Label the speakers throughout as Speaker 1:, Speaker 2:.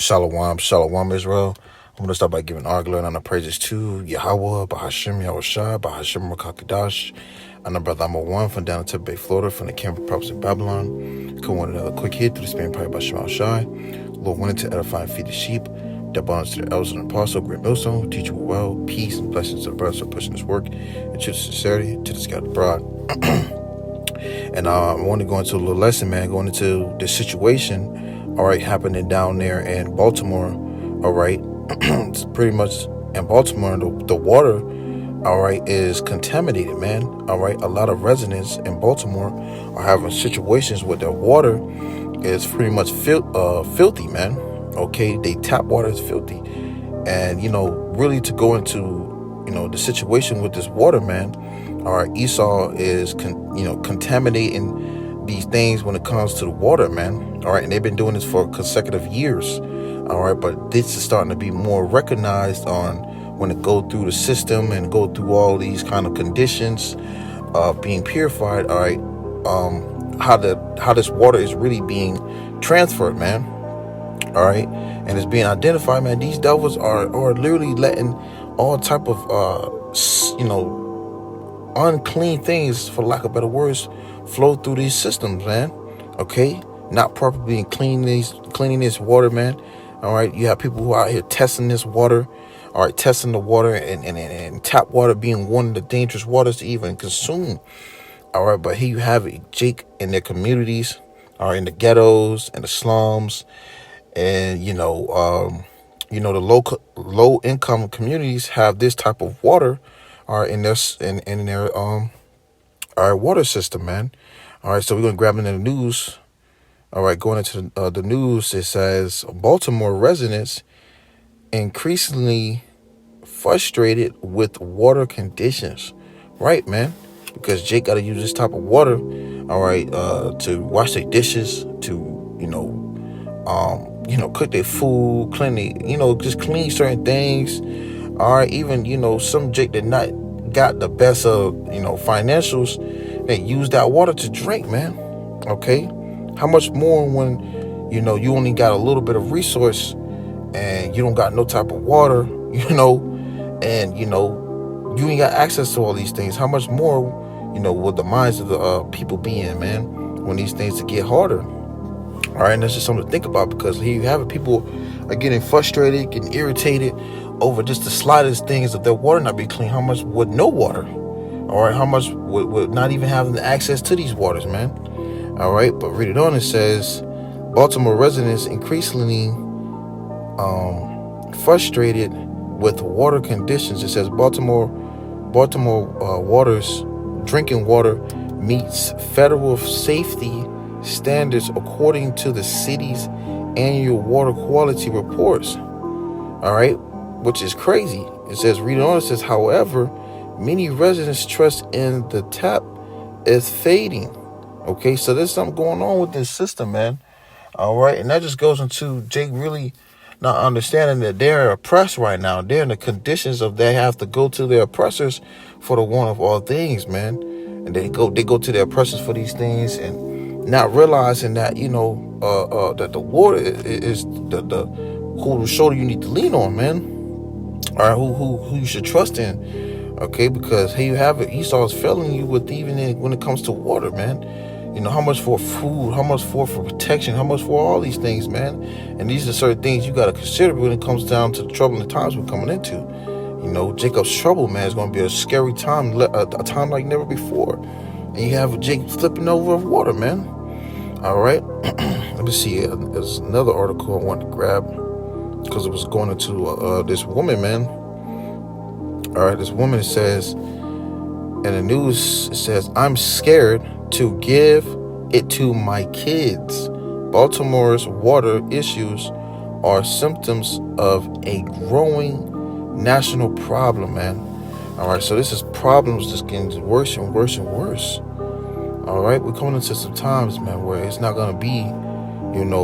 Speaker 1: Shalom, Shalom, Israel. I'm going to start by giving our glory and honor praises to YAHAWAH, BAHASHAM, YAHWASHI, BAHASHAM, QADASH. I'm the brother I'm one from down in Tampa Bay, Florida, from the camp of prophets in Babylon. Come on, another quick hit through the spirit prayer by YAHWASHI. Lord wanted to edify and feed the sheep. That bonds to the elders and apostle, great millstone, teach you well, peace and blessings to the brothers who are pushing this work, and to the sincerity, to the scattered abroad. And I want to go into a little lesson, man, going into the situation, all right, happening down there in Baltimore, all right. It's pretty much in Baltimore, the water, all right, is contaminated, man, all right. A lot of residents in Baltimore are having situations where their water is pretty much filthy, man, okay. They tap water is filthy. And, really to go into, the situation with this water, man, all right, Esau is, contaminating these things when it comes to the water, man. All right, and they've been doing this for consecutive years. All right, but this is starting to be more recognized on when it go through the system and go through all these kind of conditions of being purified. All right, how this water is really being transferred, man. All right, and it's being identified, man. These devils are literally letting all type of unclean things, for lack of better words, flow through these systems, man. Okay, not properly cleaning this water, man. All right, you have people who are out here testing this water. All right, testing the water and tap water being one of the dangerous waters to even consume. All right, but here you have it, Jake, in their communities, all right, in the ghettos and the slums, and the low income communities have this type of water, all right, in their our water system, man. All right, so we're gonna grab into the news. All right, going into the news, it says Baltimore residents increasingly frustrated with water conditions. Right, man, because Jake got to use this type of water, all right, to wash their dishes, to cook their food, just clean certain things. All right, even some Jake that not got the best of financials, they use that water to drink, man. Okay, how much more when you only got a little bit of resource and you don't got no type of water, and you ain't got access to all these things. How much more will the minds of the people be in, man, when these things to get harder? All right, and that's just something to think about, because here you have it, people are getting frustrated, getting irritated over just the slightest things of their water not be clean. How much would no water? All right, how much would not even having access to these waters, man? All right, but read it on. It says Baltimore residents increasingly frustrated with water conditions. It says Baltimore waters, drinking water meets federal safety standards according to the city's annual water quality reports. All right, which is crazy. It says, read on, it says, however, many residents' trust in the tap is fading. Okay, so there's something going on with this system, man. All right, and that just goes into Jake really not understanding that they're oppressed right now. They're in the conditions of they have to go to their oppressors for the one of all things, man. And they go to their oppressors for these things, and not realizing that that the water is the who the shoulder you need to lean on, man. All right, who you should trust in. Okay, because here you have it, Esau's failing you with even when it comes to water, man. How much for food, how much for protection, how much for all these things, man. And these are certain things you got to consider when it comes down to the troubling times we're coming into. Jacob's trouble, man, is going to be a scary time, a time like never before. And you have Jake flipping over of water, man. All right. Let me see. There's another article I wanted to grab, because it was going into this woman, man. All right. This woman says, in the news, it says, I'm scared to give it to my kids. Baltimore's water issues are symptoms of a growing national problem, man. All right, so this is problems just getting worse and worse and worse. All right, we're coming into some times, man, where it's not gonna be, an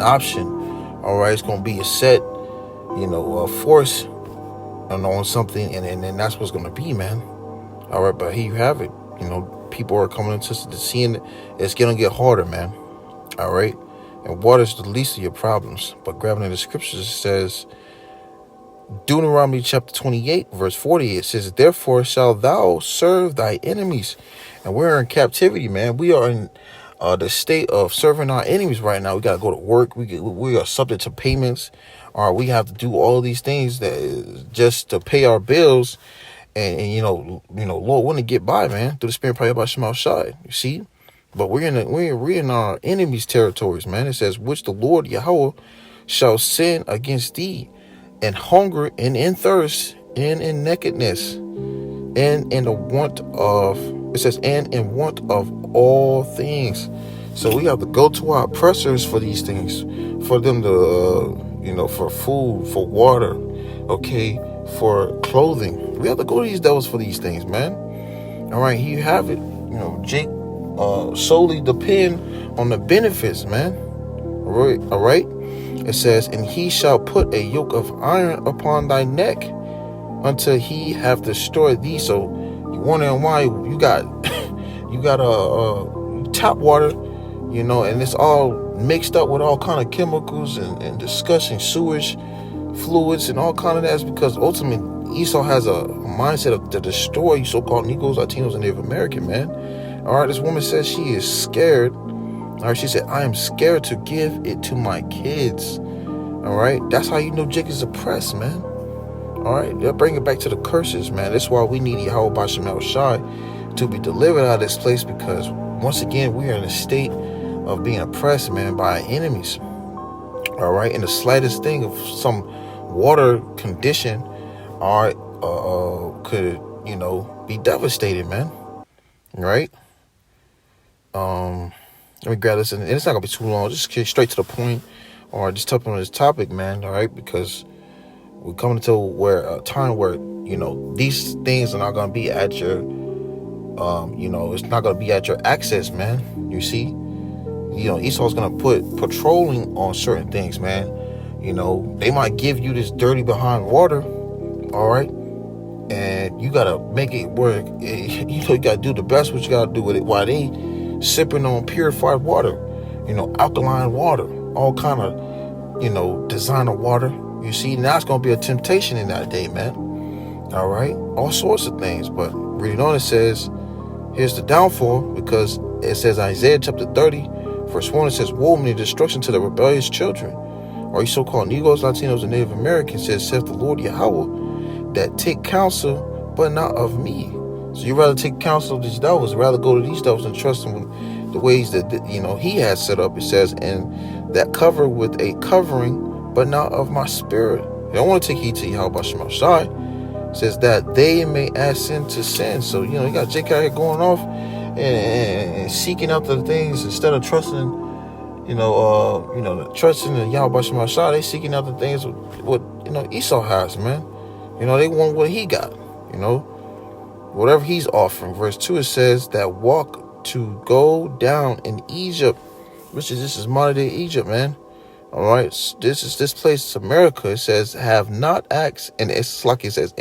Speaker 1: option. All right, it's gonna be a set, force, on something, and that's what's gonna be, man. All right, but here you have it. People are coming into seeing it's gonna get harder, man. All right, And water is the least of your problems. But grabbing in the scriptures, it says, Deuteronomy chapter 28, verse 40, it says, therefore shalt thou serve thy enemies. And we're in captivity, man. We are in the state of serving our enemies right now. We got to go to work. We are subject to payments. Or we have to do all these things that just to pay our bills. And Lord, want to get by, man, through the spirit probably about YAHAWASHI. You see? But we're in our enemies' territories, man. It says, which the Lord Yahawah shall send against thee, and hunger and in thirst and in nakedness and in the want of, it says, and in want of all things. So we have to go to our oppressors for these things, for them to for food, for water, okay, for clothing. We have to go to these devils for these things, man. All right, here you have it. Jake solely depend on the benefits, man. All right. It says, and he shall put a yoke of iron upon thy neck until he have destroyed thee. So you wondering why you got tap water, and it's all mixed up with all kind of chemicals and disgusting sewage fluids and all kind of that. Is because ultimately Esau has a mindset to destroy so-called Negroes, Latinos, and Native American, man. All right, this woman says she is scared. All right, she said, I am scared to give it to my kids. All right, that's how you know Jake is oppressed, man. All right, they'll bring it back to the curses, man. That's why we need YAHAWASHI to be delivered out of this place, because once again, we are in a state of being oppressed, man, by our enemies. All right, and the slightest thing of some water condition, all right, could, be devastated, man. All right. Let me grab this, and it's not gonna be too long. Just get straight to the point, or just touch on this topic, man. All right, because we're coming to a time where these things are not gonna be at your, it's not gonna be at your access, man. You see, Esau's gonna put patrolling on certain things, man. They might give you this dirty behind water, all right, and you gotta make it work. You gotta do the best what you gotta do with it, while they sipping on purified water, alkaline water, all kind of, designer water. You see, now it's going to be a temptation in that day, man. All right. All sorts of things. But reading on, it says, here's the downfall, because it says Isaiah chapter 30, verse 1, it says, woe and destruction to the rebellious children, or you so-called Negroes, Latinos, and Native Americans, saith the Lord Yahawah, that take counsel, but not of me. So you rather take counsel of these devils, rather go to these devils and trust them with the ways that he has set up. It says, and that cover with a covering, but not of my spirit. You don't want to take heed to YAHAWASHI. It says that they may add sin to sin. So you got Jake out here going off and seeking out the things instead of trusting, trusting in YAHAWASHI. They seeking out the things what Esau has, man. They want what he got. Whatever he's offering. Verse 2, it says that walk to go down in Egypt, this is modern day Egypt, man. All right, this place is America. It says have not asked, and it's like it says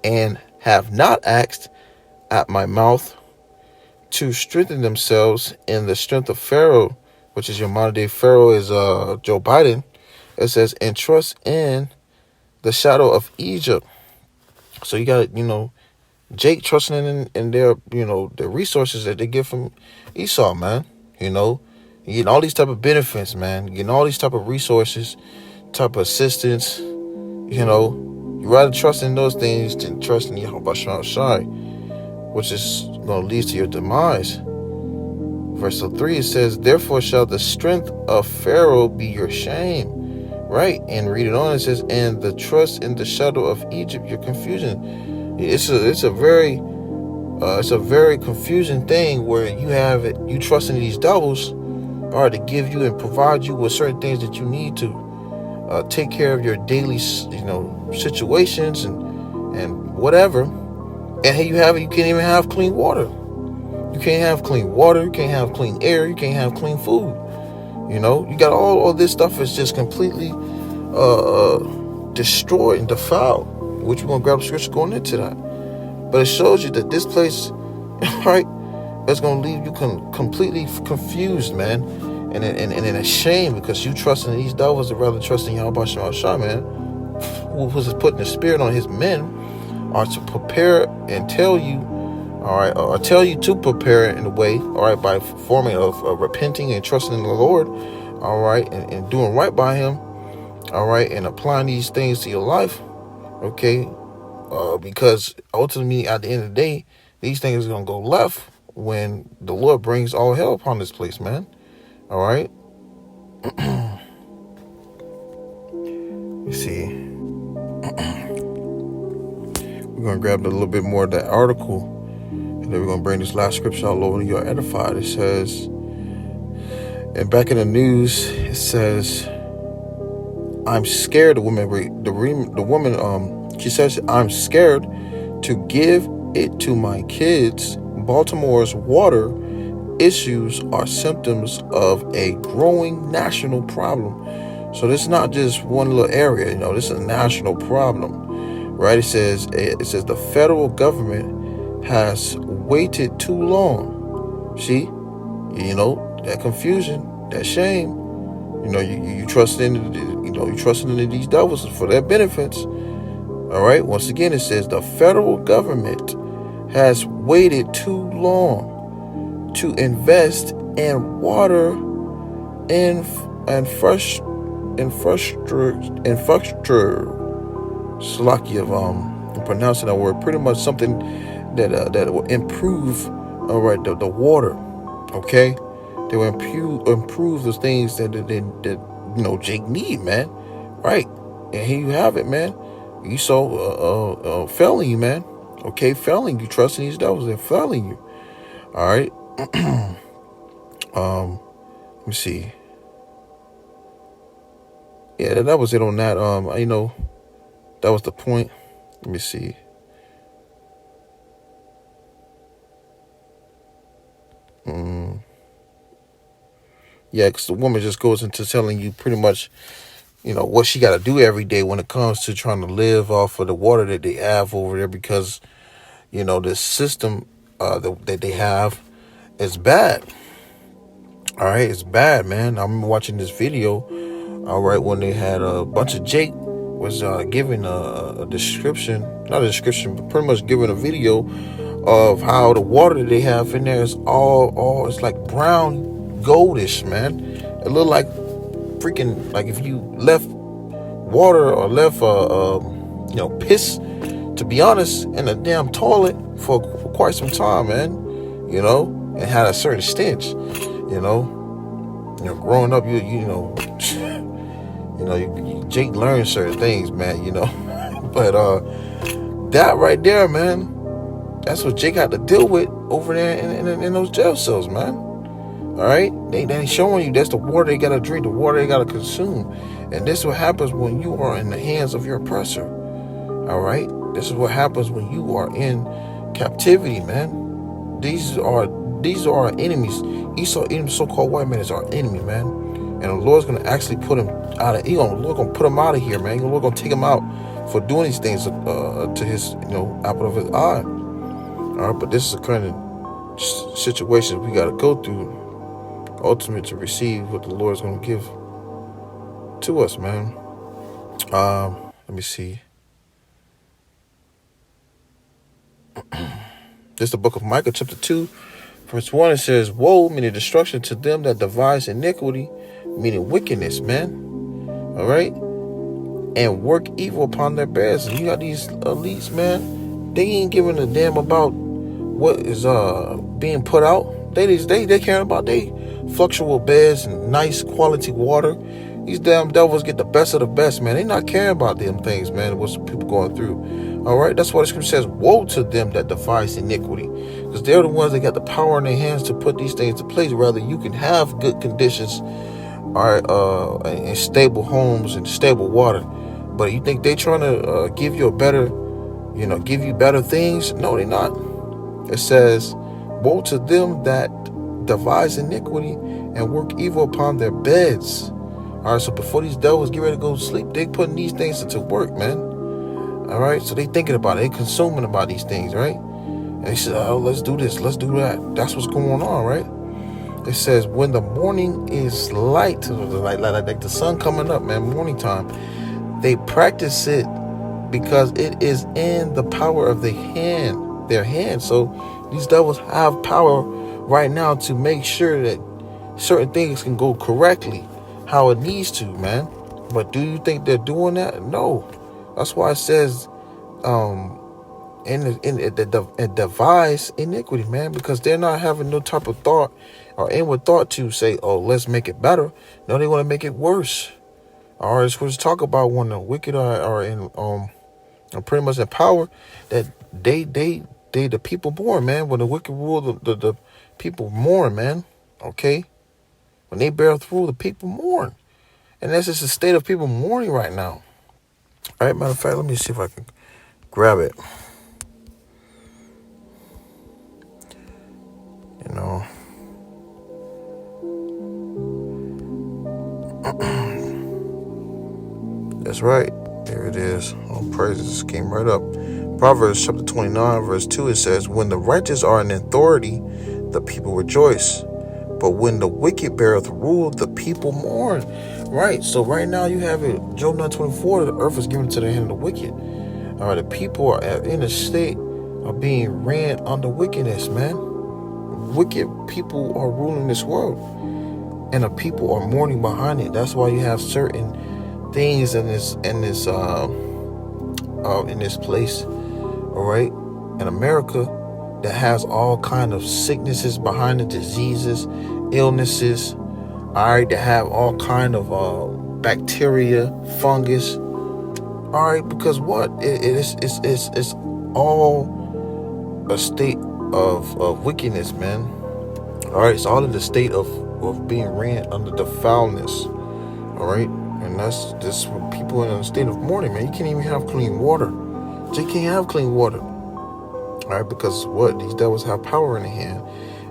Speaker 1: and have not asked at my mouth to strengthen themselves in the strength of Pharaoh, which is your modern day Pharaoh is Joe Biden. It says and trust in the shadow of Egypt. So you got Jake trusting in their, the resources that they get from Esau, man. You're getting all these type of benefits, man. You're getting all these type of resources, type of assistance. You rather trust in those things than trust in YAHAWASHI, which is going to lead to your demise. Verse 3, it says, therefore shall the strength of Pharaoh be your shame. Right? And read it on. It says, and the trust in the shadow of Egypt, your confusion. It's a very confusing thing where you trust in these devils are to give you and provide you with certain things that you need to take care of your daily situations and whatever. And here you have it. You can't even have clean water. You can't have clean water. You can't have clean air. You can't have clean food. You got all this stuff is just completely destroyed and defiled. Which we're going to grab the scripture going into that. But it shows you that this place, right, is going to leave you completely confused, man. and a shame because you trusting in these devils rather trusting YAHAWASHI, man, who was putting the spirit on his men, are to prepare and tell you, all right, or tell you to prepare in a way, all right, by forming of repenting and trusting in the Lord, all right, and doing right by him, all right, and applying these things to your life, okay, because ultimately at the end of the day, these things are going to go left when the Lord brings all hell upon this place, man. All right. You see, we're going to grab a little bit more of that article, and then we're going to bring this last scripture out, Lord, and you're edified. It says, and back in the news, it says, I'm scared. The woman, she says, I'm scared to give it to my kids. Baltimore's water issues are symptoms of a growing national problem. So this is not just one little area, you know, this is a national problem, right? It says the federal government has waited too long. See, you know, that confusion, that shame, you know, you trusting in these devils for their benefits. All right. Once again, it says the federal government has waited too long to invest in water infrastructure. Slovakia, I'm pronouncing that word. Pretty much something that will improve, all right, the water. Okay, they will improve those things that you know Jake need, man. Right, and here you have it, man. You saw failing you, man. Okay, failing you, trusting these devils, they're failing you. All right. Let me see. Yeah, that was it on that. You know, that was the point. Let me see. Yeah, because the woman just goes into telling you pretty much, you know, what she got to do every day when it comes to trying to live off of the water that they have over there, because, you know, the system that they have is bad. All right, it's bad, man. I remember watching this video, all right, when they had a bunch of Jake was giving a description, not a description, but pretty much giving a video of how the water that they have in there is all it's like brown goldish, man. It looked like freaking, like if you left water or left you know, piss, to be honest, in a damn toilet for quite some time, man. You know, and had a certain stench. You know, growing up, you know, Jake learned certain things, man. You know, but that right there, man, that's what Jake had to deal with over there in those jail cells, man. All right, they showing you that's the water they gotta drink, the water they gotta consume, and this is what happens when you are in the hands of your oppressor. All right, this is what happens when you are in captivity, man. These are our enemies. Esau, so-called white man, is our enemy, man. And the Lord's gonna actually put him out of. The Lord gonna put him out of here, man. The Lord gonna take him out for doing these things to his, you know, apple of his eye. All right, but this is the kind of situation we gotta go through, ultimately, to receive what the Lord's gonna give to us, man. Let me see. This is the book of Micah, chapter 2, verse 1. It says, woe, meaning destruction, to them that devise iniquity, meaning wickedness, man. All right? And work evil upon their beds. And you got these elites, man. They ain't giving a damn about what is being put out. They care about they fluctual beds and nice quality water. These damn devils get the best of the best, man. They not caring about them things, man. What's people going through? All right, that's why the scripture says, woe to them that devise iniquity, because they're the ones that got the power in their hands to put these things in place. Rather, you can have good conditions, all right, and stable homes and stable water, but you think they trying to give you a better, you know, give you better things? No, they're not. It says, woe to them that devise iniquity and work evil upon their beds. All right, so before these devils get ready to go to sleep, they putting these things into work, man. All right, so they thinking about it, they consuming about these things, right? And they said, oh, let's do this, let's do that. That's what's going on, right? It says, when the morning is light, like the sun coming up, man, morning time, they practice it because it is in the power of their hand. So these devils have power right now to make sure that certain things can go correctly how it needs to, man. But do you think they're doing that? No. That's why it says and devise iniquity, man, because they're not having no type of thought or inward thought to say, oh, let's make it better. No, they want to make it worse. All right, so let's talk about when the wicked are in are pretty much in power, that they the people mourn, man. When the wicked rule, the people mourn, man. Okay, when they bear through, the people mourn, and that's just a state of people mourning right now. All right, matter of fact, let me see if I can grab it. You know, that's right. There it is. Oh, praises came right up. Proverbs chapter 29, verse 2, it says, when the righteous are in authority, the people rejoice. But when the wicked beareth rule, the people mourn. Right. So right now you have it. Job 9:24, the earth is given to the hand of the wicked. All right. The people are in a state of being ran under wickedness, man. Wicked people are ruling this world, and the people are mourning behind it. That's why you have certain things in this place, all right, in America, that has all kind of sicknesses behind the diseases, illnesses, all right, that have all kind of bacteria, fungus, all right, because what it's all a state of wickedness, man. All right, it's all in the state of being ran under the foulness, all right, and that's just for people in a state of mourning, man. You can't even have clean water. You can't have clean water. All right, because what? These devils have power in their hand,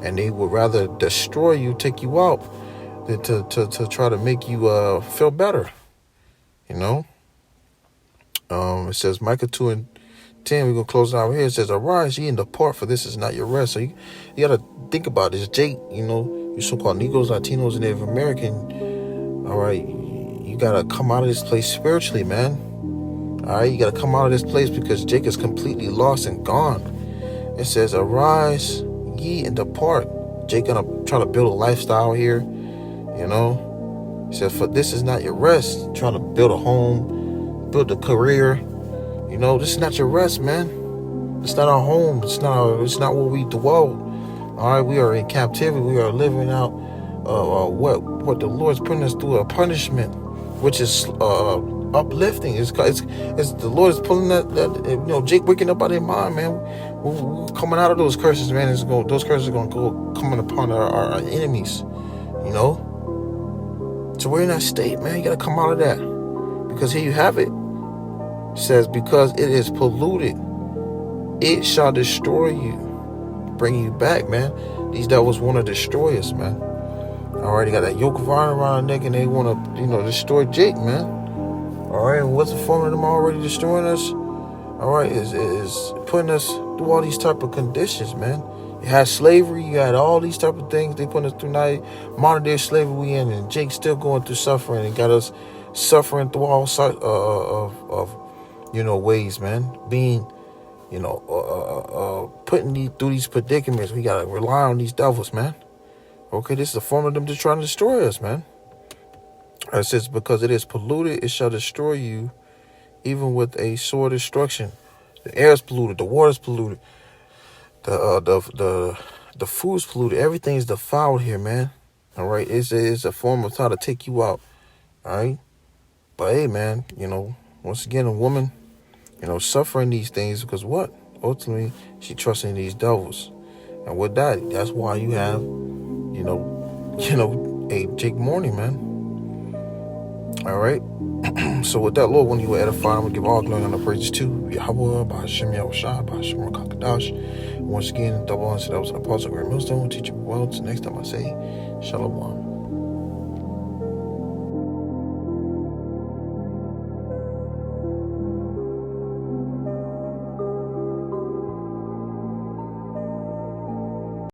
Speaker 1: and they would rather destroy you, take you out, than to try to make you feel better. You know? It says Micah 2:10, we're going to close it out here. It says, arise ye and depart, for this is not your rest. So you got to think about this. Jake, you know, you so-called Negroes, Latinos, and Native American, all right, you got to come out of this place spiritually, man. All right, you got to come out of this place because Jake is completely lost and gone. It says, arise ye and depart. Jake gonna try to build a lifestyle here, you know. It says, for this is not your rest. Trying to build a home, build a career. You know, this is not your rest, man. It's not our home. It's not where we dwell. All right, we are in captivity. We are living out what the Lord's putting us through, a punishment, which is uplifting. It's the Lord is pulling that you know, Jake waking up out of their mind, man. We're coming out of those curses, man. Those curses are going to go coming upon our enemies, you know. So we're in that state, man. You got to come out of that, because here you have it. It says, because it is polluted, it shall destroy you, bring you back, man. These devils want to destroy us, man. Already got that yoke of iron around our neck, and they want to, you know, destroy Jake, man. All right, and what's the form of them already destroying us? All right, is putting us through all these type of conditions, man. You had slavery, you had all these type of things. They put us through now modern day slavery we in, and Jake's still going through suffering, and got us suffering through all sorts of you know, ways, man. Being, you know, putting through these predicaments. We gotta rely on these devils, man. Okay, this is a form of them just trying to destroy us, man. It says, because it is polluted, it shall destroy you, even with a sore destruction. The air is polluted, the water is polluted, the food's polluted. Everything is defiled here, man. All right, it's a form of trying to take you out. All right, but hey, man, you know, once again, a woman, you know, suffering these things because what? Ultimately, she trusting these devils, and with that, that's why you have, you know, a Jake Morning, man. All right. So with that, Lord, when you were edified, we give all glory and praise to YAHAWAH, BAHASHAM, YAHAWASHI, BAHASHAM, QADASH. Once again, double answer, that was an apostle, great millstone, teach you well. Till next time I say, Shalom.